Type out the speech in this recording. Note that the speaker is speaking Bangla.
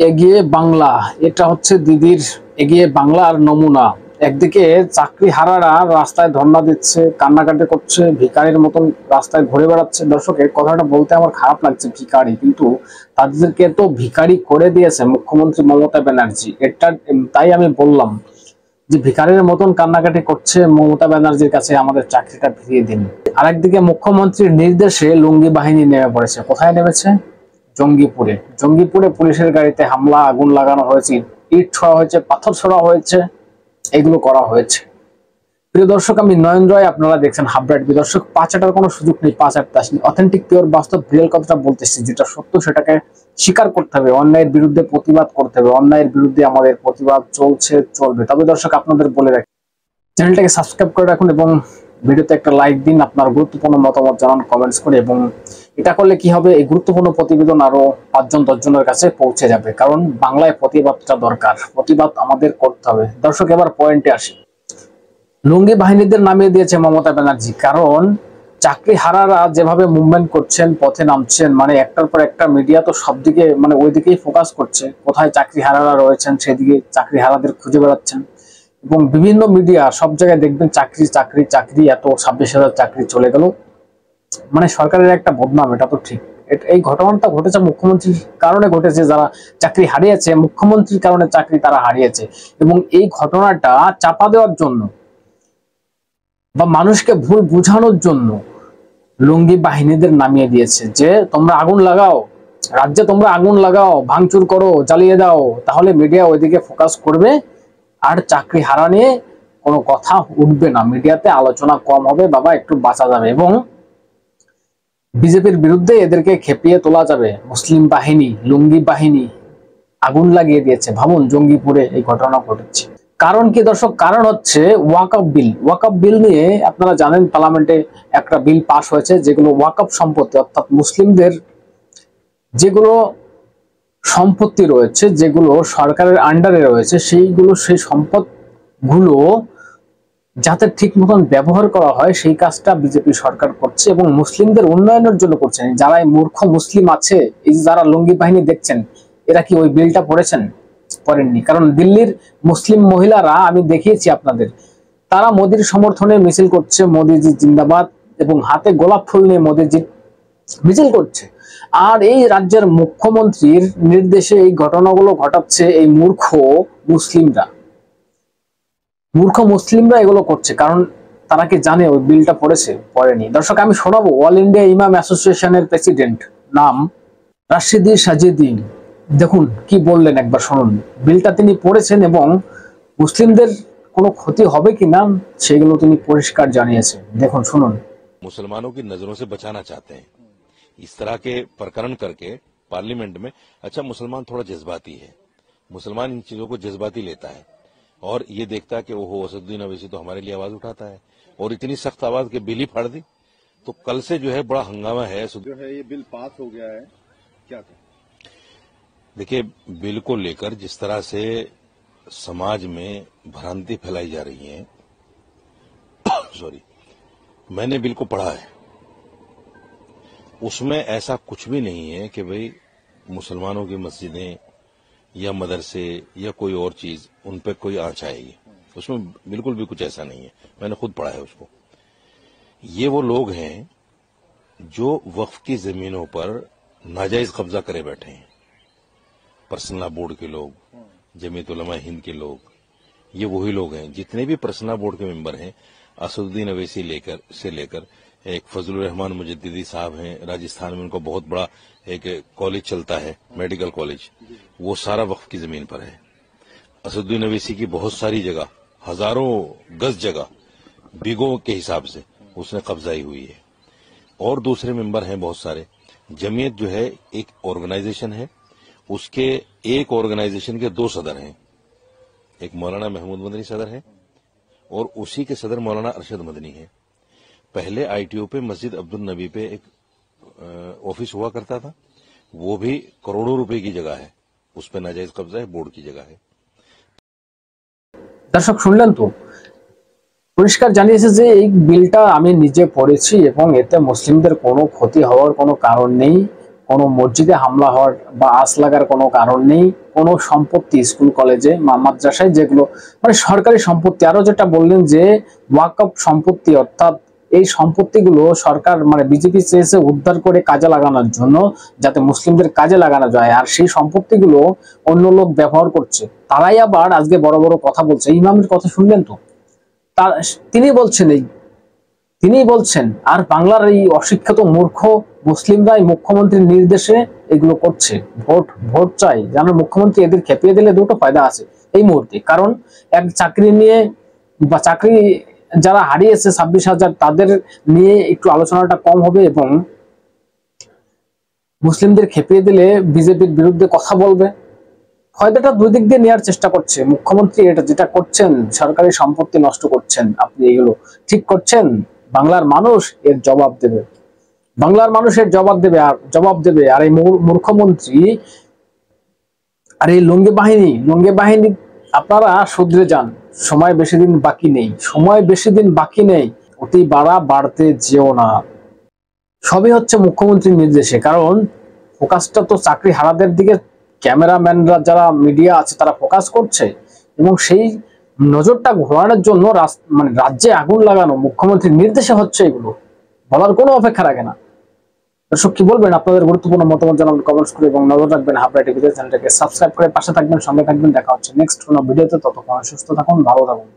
এগিয়ে বাংলা, এটা হচ্ছে দিদির এগিয়ে বাংলার নমুনা। একদিকে চাকরি হারারা রাস্তায় ধর্ণা দিচ্ছে, কান্নাকাটি করছে, ভিখারির মতন রাস্তায় ঘুরে বেড়াচ্ছে। দর্শক, এই কথাটা বলতে আমার খারাপ লাগছে, ভিখারি, কিন্তু তাদেরকে তো ভিখারি করে দিয়েছে মুখ্যমন্ত্রী মমতা ব্যানার্জি। এটা তাই আমি বললাম যে ভিখারির মতন কান্নাকাটি করছে মমতা ব্যানার্জির কাছে, আমাদের চাকরিটা ফিরিয়ে দিন। আরেকদিকে মুখ্যমন্ত্রীর নির্দেশে লুঙ্গি বাহিনী নেমে পড়েছে। কোথায় নেমেছে? জঙ্গিপুরে। জঙ্গিপুরে পুলিশের গাড়িতে হামলা, আগুন লাগানো হয়েছে, ইট ছোড়া হয়েছে, পাথর ছোড়া হয়েছে, এগুলো করা হয়েছে। প্রিয় দর্শক, আমি নয়ন রয়, আপনারা দেখছেন হাবরাইট। দর্শক, পাঁচাটার কোনো সুযোগ নেই, পাঁচ আট তাস নেই। অথেন্টিক, পিওর, বাস্তব, রিয়েল কথাটা বলতেছি। যেটা সত্য সেটাকে স্বীকার করতে হবে, অন্যায়ের বিরুদ্ধে প্রতিবাদ করতে হবে। অন্যায়ের বিরুদ্ধে আমাদের প্রতিবাদ চলছে, চলবে। তবে দর্শক, আপনাদের বলে রাখি, চ্যানেলটাকে সাবস্ক্রাইব করে রাখুন এবং ভিডিওতে একটা লাইক দিন, আপনার গুরুত্বপূর্ণ মতামত জানান কমেন্টস করে। এবং এটা করলে কি হবে, এই গুরুত্বপূর্ণ প্রতিবেদন আরো 5 জন 10 জনের কাছে পৌঁছে যাবে। কারণ বাংলায় প্রতিবাদটা দরকার, প্রতিবাদ আমাদের করতে হবে। দর্শক, এবার পয়েন্টে আসি। লুঙ্গি বাহিনীদের নামিয়ে দিয়েছে মমতা ব্যানার্জি, কারণ চাকরি হারারা যেভাবে মুভমেন্ট করছেন, পথে নামছেন, মানে একটার পর একটা মিডিয়া তো সব দিকে, মানে ওই দিকেই ফোকাস করছে। কোথায় চাকরি হারারা রয়েছেন সেদিকে চাকরি হারাদের খুঁজে বেড়াচ্ছেন। এবং বিভিন্ন মিডিয়া সব জায়গায় দেখবেন চাকরি চাকরি চাকরি, এত 26,000 চাকরি চলে গেল। মানে সরকারের একটা বদনাম, এটা তো ঠিক। এই ঘটনাটা ঘটেছে মুখ্যমন্ত্রীর কারণে ঘটেছে। যারা চাকরি হারিয়েছে, মুখ্যমন্ত্রীর কারণে চাকরি তারা হারিয়েছে। এবং এই ঘটনাটা চাপা দেওয়ার জন্য বা মানুষকে ভুল বুঝানোর জন্য লুঙ্গি বাহিনীদের নামিয়ে দিয়েছে, যে তোমরা আগুন লাগাও, রাজ্যে তোমরা আগুন লাগাও, ভাঙচুর করো, জ্বালিয়ে দাও, তাহলে মিডিয়া ওইদিকে ফোকাস করবে আর চাকরি হারা নিয়ে কোনো কথা উঠবে না, মিডিয়াতে আলোচনা কম হবে, বাবা একটু বাঁচা যাবে। এবং বিজেপির বিরুদ্ধে এদেরকে খেপিয়ে তোলা যাবে। মুসলিম বাহিনী, লুঙ্গি বাহিনী আগুন লাগিয়ে দিয়েছে। ভাবুন, জঙ্গিপুরে এই ঘটনা ঘটেছে। কারণ কি দর্শক? কারণ হচ্ছে ওয়াকফ বিল। ওয়াকফ বিল নিয়ে আপনারা জানেন, পার্লামেন্টে একটা বিল পাস হয়েছে, যেগুলো ওয়াকফ সম্পত্তি, অর্থাৎ মুসলিমদের যেগুলো সম্পত্তি রয়েছে, যেগুলো সরকারের আন্ডারে রয়েছে, সেই সম্পদ গুলো যাতে ঠিক মতন ব্যবহার করা হয়, সেই কাজটা বিজেপি সরকার করছে এবং মুসলিমদের উন্নয়নের জন্য করছেন। যারা এই মূর্খ মুসলিম আছে, এই যে যারা লুঙ্গি বাহিনী দেখছেন, এরা কি ওই বিলটা পড়েছেন? পড়েননি। কারণ দিল্লির মুসলিম মহিলারা, আমি দেখিয়েছি আপনাদের, তারা মোদির সমর্থনে মিছিল করছে, মোদিজি জিন্দাবাদ, এবং হাতে গোলাপ ফুল নিয়ে মোদিজি মিছিল করছে। আর এই রাজ্যের মুখ্যমন্ত্রীর নির্দেশে এই ঘটনাগুলো ঘটাচ্ছে এই মূর্খ মুসলিমরা। মূর্খ মুসলিমরা এগুলো করছে, কারণ তারা কি জানে ওই বিলটা পড়েছে? পড়েনি। দর্শক, আমি শোনাবো অল ইন্ডিয়া ইমাম অ্যাসোসিয়েশনের প্রেসিডেন্ট, নাম রাশিদি সাজিদি। দেখুন কি বললেন, একবার শুনুন। বিলটা তিনি পড়েছেন এবং মুসলিমদের কোনো ক্ষতি হবে কিনা সেগুলো তিনি পরিষ্কার জানিয়েছেন। দেখুন, শুনুন। मुसलमानों की नजरों से बचाना चाहते हैं इस तरह के प्रकरण करके पार्लियामेंट में। अच्छा, मुसलमान थोड़ा जज्बाती है, मुसलमान इन चीजों को जज्बाती लेता है और ये देखता है कि ओहो असदुद्दीन अवैसी तो हमारे लिए आवाज उठाता है, और इतनी सख्त आवाज के बिल ही फाड़ दी। तो कल से जो है बड़ा हंगामा है। जो है ये बिल पास हो गया है, क्या करें? देखिए, बिल को लेकर जिस तरह से समाज में भ्रांति फैलाई जा रही है, सॉरी, मैंने बिल को पढ़ा है, उसमें ऐसा कुछ भी नहीं है कि भाई मुसलमानों की मस्जिदें या मदरसे या कोई और चीज उन पर कोई आंच आएगी, उसमें बिल्कुल भी कुछ ऐसा नहीं है। मैंने खुद पढ़ा है उसको। ये वो लोग हैं जो वक्फ की जमीनों पर नाजायज कब्जा करे बैठे हैं। पर्सनल बोर्ड के लोग, जमीयत उलमा हिंद के लोग, ये वही लोग हैं। जितने भी पर्सनल बोर्ड के मेंबर हैं, असदुद्दीन अवैसी से लेकर एक फजलुर रहमान मुजद्दिदी साहब हैं, राजस्थान में उनका बहुत बड़ा एक कॉलेज चलता है, मेडिकल कॉलेज, वो सारा वक्फ की जमीन पर है। असदुद्दीन अवैसी की बहुत सारी जगह, हजारों गज जगह बीघों के हिसाब से उसने कब्जाई हुई है। और दूसरे मेंबर हैं बहुत सारे। जमीयत जो है एक ऑर्गेनाइजेशन है, उसके एक ऑर्गेनाइजेशन के 2 सदर हैं। एक मौलाना महमूद मदनी सदर है और उसी के सदर मौलाना अरशद मदनी है। पहले आईटीओ पे मस्जिद अब्दुल नबी पे एक ऑफिस हुआ करता था, वो भी करोड़ों रुपए की जगह है, उस पर नाजायज कब्जा है, बोर्ड की जगह है। দর্শক, শুনলেন তো? পরিষ্কার জানিয়েছে যে এই বিলটা আমি নিজে পড়েছি এবং এতে মুসলিমদের কোনো ক্ষতি হওয়ার কোনো কারণ নেই, কোনো মসজিদে হামলা হওয়ার বা আঁচ লাগার কোনো কারণ নেই। কোনো সম্পত্তি স্কুল কলেজে মাদ্রাসায় যেগুলো মানে সরকারি সম্পত্তি, আরো যেটা বললেন যে ওয়াকফ সম্পত্তি, অর্থাৎ এই সম্পত্তিগুলো সরকার মানে বিজেপি চেয়েছে উদ্ধার করে কাজে লাগানোর জন্য, যাতে মুসলিমদের কাজে লাগানো যায়, আর সেই সম্পত্তিগুলো অন্য লোক ব্যবহার করছে। তারাই আবার আজকে বড় বড় কথা বলছে। ইমামের কথা শুনলেন তো, তিনি বলছেন আর বাংলার এই অশিক্ষিত মূর্খ মুসলিমরাই মুখ্যমন্ত্রীর নির্দেশে এগুলো করছে। ভোট চাই যেন মুখ্যমন্ত্রী এদের খেপিয়ে দিলে দুটো ফায়দা আছে এই মুহূর্তে। কারণ এক চাকরি নিয়ে বা চাকরি যারা হারিয়েছে 26,000 তাদের নিয়ে একটু আলোচনাটা কম হবে, এবং মুসলিমদের খেপিয়ে দিলে বিজেপির বিরুদ্ধে কথা বলবে। ফায়দাটা দুই দিক দিয়ে নেওয়ার চেষ্টা করছে মুখ্যমন্ত্রী। এটা যেটা করছেন, সরকারি সম্পত্তি নষ্ট করছেন, আপনি এগুলো ঠিক করছেন। বাংলার মানুষ এর জবাব দেবে, বাংলার মানুষের জবাব দেবে। আর এই মূর্খমন্ত্রী আর এই লুঙ্গি বাহিনী আপনারা শুধরে যান। সময় বেশি দিন বাকি নেই। অতি বাড়তে যেও না। সবই হচ্ছে মুখ্যমন্ত্রীর নির্দেশে, কারণ ফোকাসটা তো চাকরি হারাদের দিকে ক্যামেরাম্যানরা যারা মিডিয়া আছে তারা ফোকাস করছে, এবং সেই নজরটা ঘোরানোর জন্য মানে রাজ্যে আগুন লাগানো মুখ্যমন্ত্রীর নির্দেশে হচ্ছে। এগুলো বলার কোনো অপেক্ষা রাখে না। দর্শক কি বলবেন? আপনাদের গুরুত্বপূর্ণ মতামত জানাবেন কমেন্টস করে, এবং নজর রাখবেন হাবড়া টিভিতে। চ্যানেলটাকে সাবস্ক্রাইব করে পাশে থাকবেন, সঙ্গে থাকবেন। দেখা হচ্ছে নেক্সট কোনো ভিডিওতে। ততক্ষণ সুস্থ থাকুন, ভালো থাকুন।